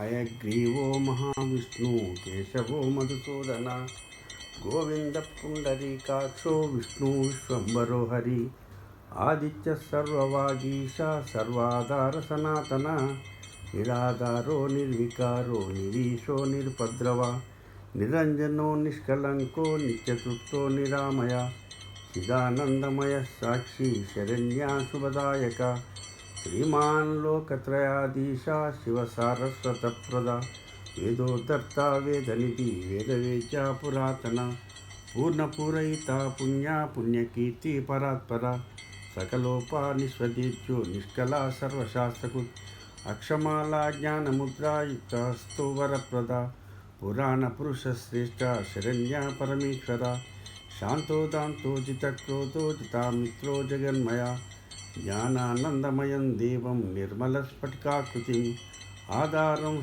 हयग्रीवो महाविष्णु केशवो मधुसूदन गोविंद पुंडरीकाक्षो विष्णु विश्वम्भरो हरि आदित्य सर्ववागीशा सर्वाधार सनातन निराधारो निर्विकारो निरीशो निरुपद्रव निरंजनो निष्कलंको नित्यतृप्तो निरामय चिदानंदमय साक्षी शरण्या शुभदायक श्रीमान लोकत्रयाधीशा शिवसारस्वतप्रदा वेदोद्धर्ता वेदनिधि वेदवेद्या पुरातना पूर्णपूरयिता पुण्या पुण्यकीर्ति परात्परा सकलोपानिष्वदित्यो निष्कला सर्वशास्त्रकृत् अक्षमाला ज्ञानमुद्रा युक्तस्तु वरप्रदा पुराणपुरुषश्रेष्ठा शरण्या परमेश्वरा शांतो दान्तो जितक्रोधो जितामित्रो जगन्मया ज्ञानानंदमयं देवं निर्मलस्फटिकाकृतिम् आधारं